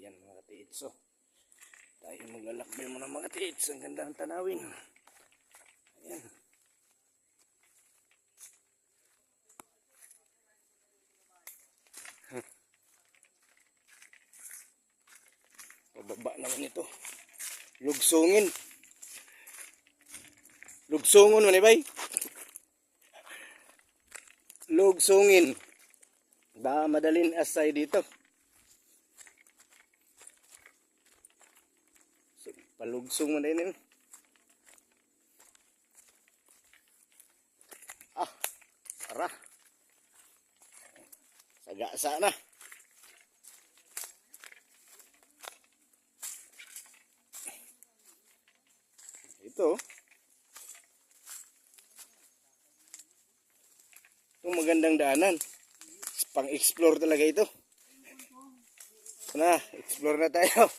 Ayan mga katiits. So, tayo maglalakbay muna mga katiits. Ang ganda ng tanawin. Ayan. Pababa naman ito. Lugsungin. Lugsungon man bay. Lugsungin. Ba madalin asay dito. So, palugsong man din. Tara. Sagasa na. Ito. Itong magandang daanan. Pang-explore talaga ito. Ito na, explore na tayo.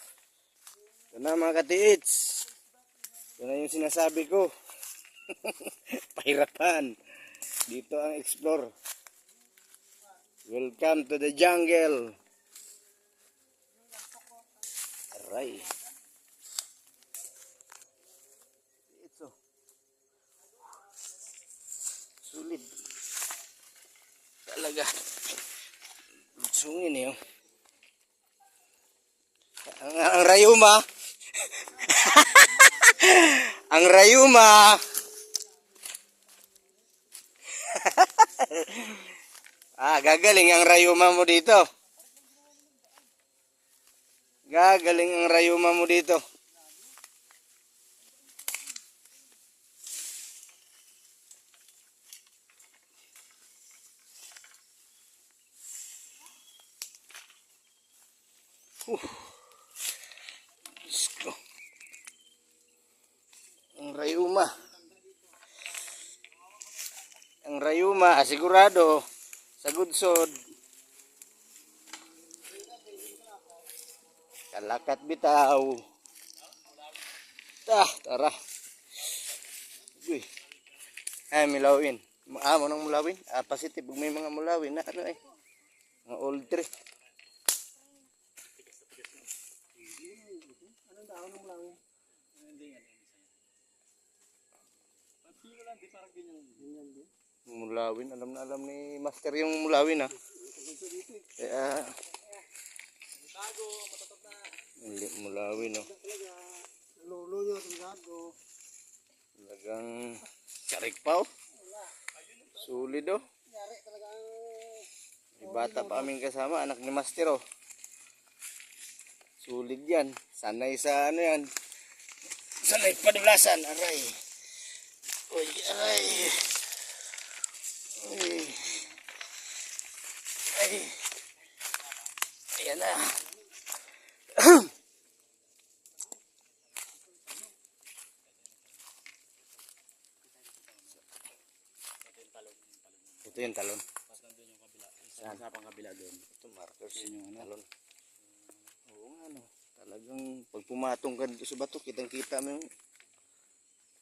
Ito na mga katiits. Ito na yung sinasabi ko. Pahirapan. Dito ang explore. Welcome to the jungle. Aray. Ito. Sulit. Talaga. Lutsungin eh. Ang rayuma. Ang rayuma. Gagaling ang rayuma mo dito. Gagaling ang rayuma mo dito. Diyos ko. Ang rayuma. Ang rayuma, sigurado. Sa gudsod. Kalakat bitaw. Tara. Uy. Milawin. Mo nang mulawin. Positive. May mga mulawin na ano eh. Mga old tree. Anong daon ng mulawin? Hindi yan. Pagpilo lang, di parang ganyan din. Mulawin, alam na alam ni Master yung mulawin ha. Kaya Tago, matatot na. hindi mulawin no. Lolo nyo, tago. Talagang karikpaw. Sulit oh. Yari talagang May bata pa aming kasama, anak ni Master oh. Sulit yan. Sanay sa ano yan. Sanay padulasan. Aray. Uy, aray. Ay. Ayan na. Ito yung talon. Tapos nandun yung kabila. Sa pang kabila doon. Ito markers. Yun yung Talon. Oo nga no. Talagang pag pumatong ka dito sa bato, kitang-kita mo yung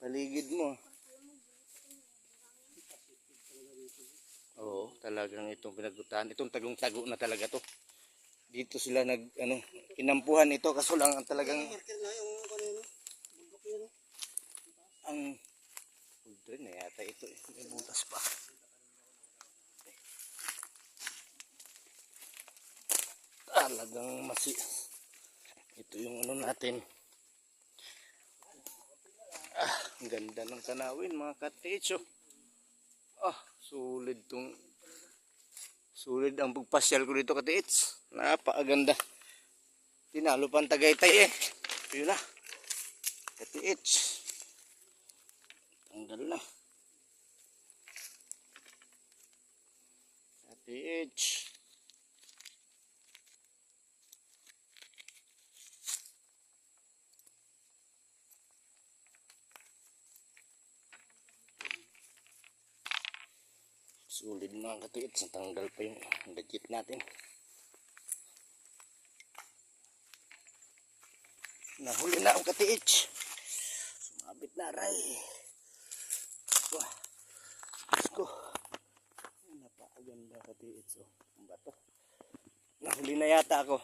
paligid mo. Oo, talagang itong pinagutahan. Itong tagong-tago na talaga to. Dito sila kinampuhan ito kaso lang ang talagang ang ultra na yata ito eh. May butas pa. Talagang ito yung ano natin. Ang ganda ng tanawin mga katiits oh. Sulit ang pagpasyal ko dito katiits. Napakaganda. Tinalo pa ang Tagaytay eh. Yun na. Katiits. Tanggal na. Katiits. Sulit mga katiits. Natanggal pa yung legit natin. Nahuli na ang katiits. Sumabit na aray. Wah. Gusto. Napakaganda katiits. Ang bato. Nahuli na yata ako.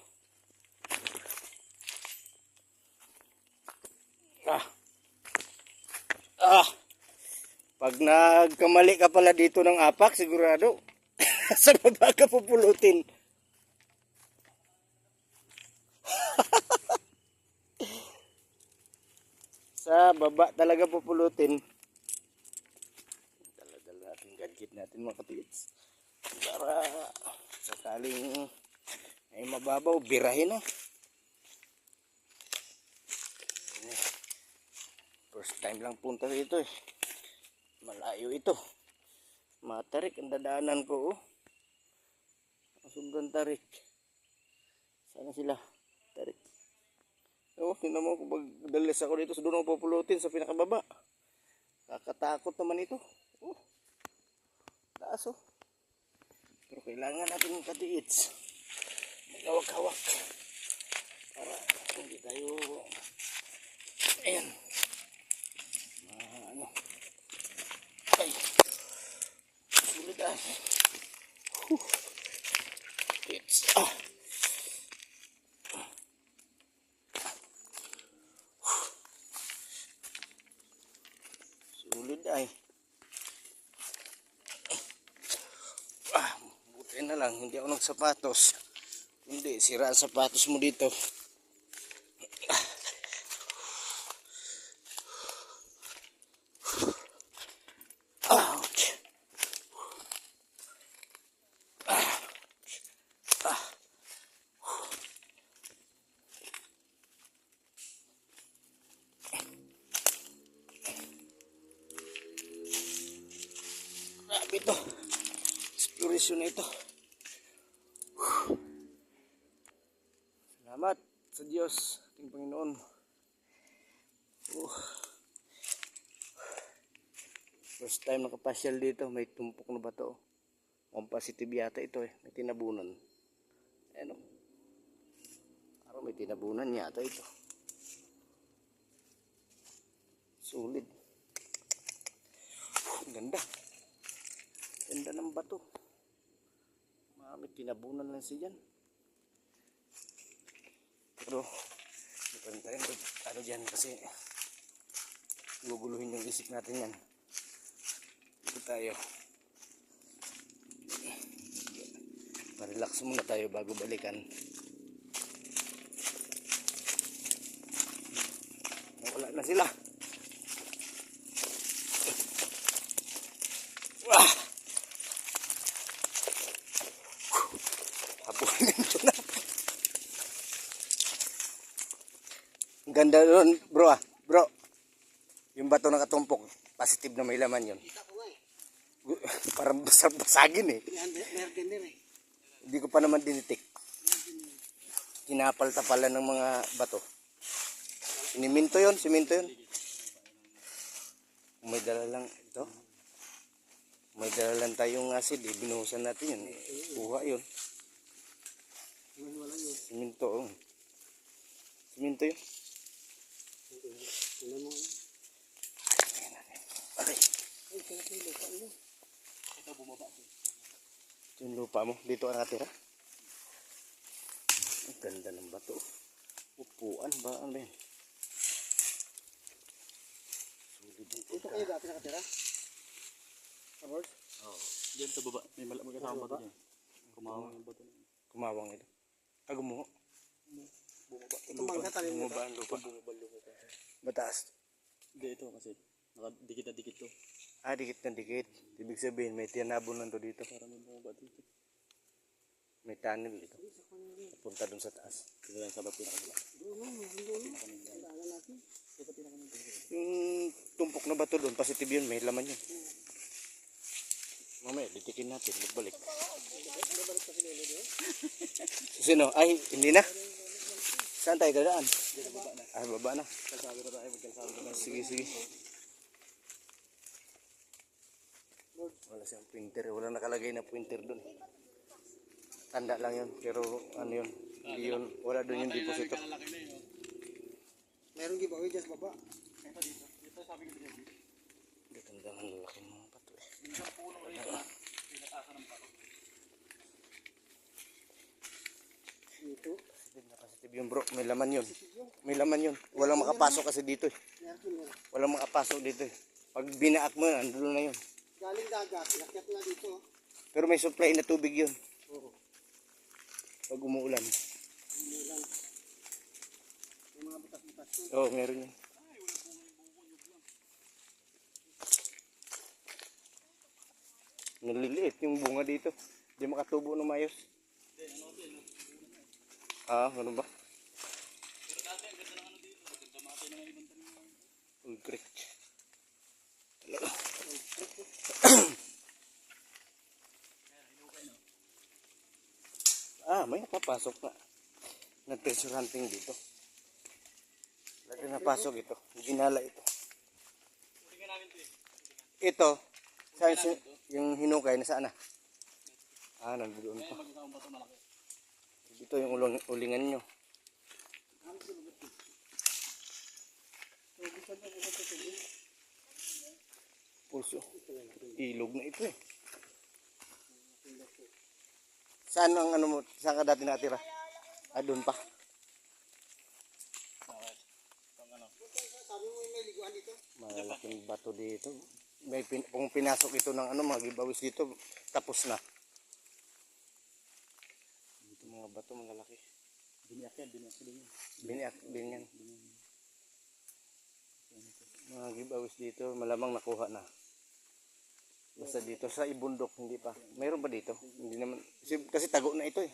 Pag nagkamali ka pala dito ng apak, sigurado. Sa baba ka pupulutin. Sa baba talaga pupulutin. Dala-dala natin gadget natin mga katiits. Para sakaling ay mababaw, birahin na. First time lang punta dito eh. Malayo ito. Matarik ang dadaanan ko oh. Sobrang tarik. Sana sila? Tarik. Oh, tingnan mo kung pagdalis ako dito, so doon ako pupulutin sa pinakababa. Kakatakot naman ito. Oh. Taas oh. Pero kailangan natin ng katiits. Magawak-hawak. Para hindi tayo ayan. Ano. Ay. Sulit ah. It's sulit ay. Buti na lang hindi ako nagsapatos. Hindi sira ang sapatos mo dito. Grabe ito. Exploration na ito. Salamat sa Diyos, ating Panginoon. First time nakapasyal dito, may tumpok na bato. Ang positive yata ito eh, may tinabunan. Ano? Parang may tinabunan yata ito. Sulit. Ganda. Ganda ng bato. May tinabunan lang siya dyan. Pero hindi pa rin tayo ano dyan kasi guguluhin yung isip natin yan. Dito tayo. Relax muna tayo bago balikan. Wala na sila. Wah! Habulin ko na. Ang ganda doon bro ah. Bro. Yung bato na katumpok. Positive na may laman yun. Parang basagin eh. Meron din eh. Hindi ko pa naman dinitik. Kinapal-tapalan ng mga bato. Siniminto yun, siminto yun. May dala lang ito. May dala lang tayong acid, binuhusan natin yun. Kuha yun. Siminto, oh. Siminto yun. Okay. Ito bumaba. Ito yung lupa mo. Dito ka nakatira. Ang ganda ng bato. Upuan ba? Ano yan? Ito kayo dati nakatira? Amors? Oo. Diyan sa baba. May magkasama bato dyan. Kumawang yung bato. Kumawang ito. Gumuho. Bumaba. Ito mangga tanim mo. Bumaba ang lupa. Bumaba ang lupa. Mataas. Hindi ito kasi nakadikit na dikit to. Dikit na dikit. Ibig sabihin may tinabunan to dito. Para may bumaba dito. May tunnel dito. Punta dun sa taas. Ito lang sa bato na kabila. Yung tumpok na bato doon, positive yun, may laman yun. Mamaya, ditikin natin, magbalik. Sino? Ay, hindi na. Saan tayo dadaan? Baba na. Kalsado na tayo, magkalsado na. Sige, sige. Wala siyang pointer, wala nakalagay na pointer doon. Tanda lang yun, pero ano yun, hindi yun, wala doon yung deposito. Meron giveaway dyan sa baba. Ganda ng lalaki ng mga bato eh. Ito. Positive yun bro, may laman yun. May laman yun. Walang makapasok kasi dito eh. Meron din yan. Walang makapasok dito eh. Pag binaak mo, andun na yun. Galing dagat, inakyat na dito. Pero may supply na tubig yun. Oo. Pag umuulan. Umulan. May mga butas-butas yun. Oo, meron yun. Naliliit yung bunga dito. Hindi makatubo ng mayos. Ah, ano ba? Uy, creek. May napapasok na. Nag-treasure hunting dito. Lagi napasok ito. Ginala ito. Ito, saan yung hinukay, nasaan na? Nandoon pa. Ito yung ulingan nyo. Puso. Ilog na ito eh. Saan ang ano mo? Saan ka dati nakatira? Doon pa. Sabi mo may liguan dito? Malalaking bato dito. Kung pinasok ito ng mga gibawis dito, tapos na. Dito mga bato malalaki. Biniak din yun. Binyan. Mga gibawis dito, malamang nakuha na. Basta dito sa ibundok, hindi pa. Mayroon ba dito? Hindi naman. Kasi tago na ito eh.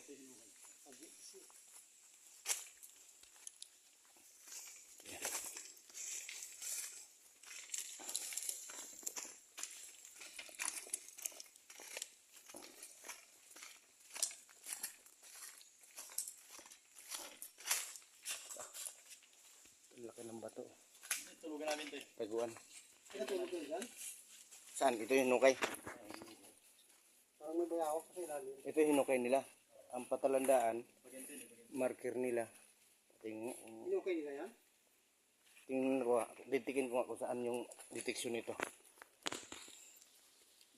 Ang laki ng bato. Tulugan namin ito eh. Taguan. Pinatulog ko dyan? Saan? Ito yung hinukay. Parang may bayawak kasi lalim. Ito yung hinukay nila. Ang patalandaan, marker nila. Inukay nila yan? Tingnan ko, ditikin ko nga kung saan yung detection nito.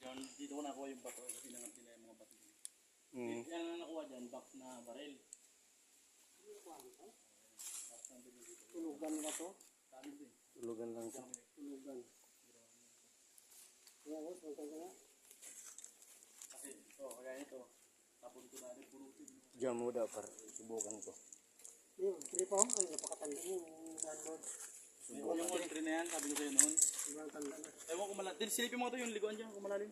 Diyan, dito ko nakuha yung bato kasi nangat nila yung mga bato. Hmm. Yan ang nakuha dyan, box na baril. Tulugan na to? Tulugan lang ito. Tulugan. Kaya boss, magkano ka na? Kasi ito, kaya ito. Tapon ko na rin pulutin. Diyan mo daw para subukan ko. Yung trip ako, ay napakatanda yung landlord. Yung old tree na yan, sabi ko sa'yo noon. Sobrang tanda na. Ewan ko malalim. Silipin mo ito yung liguan dyan kung malalim.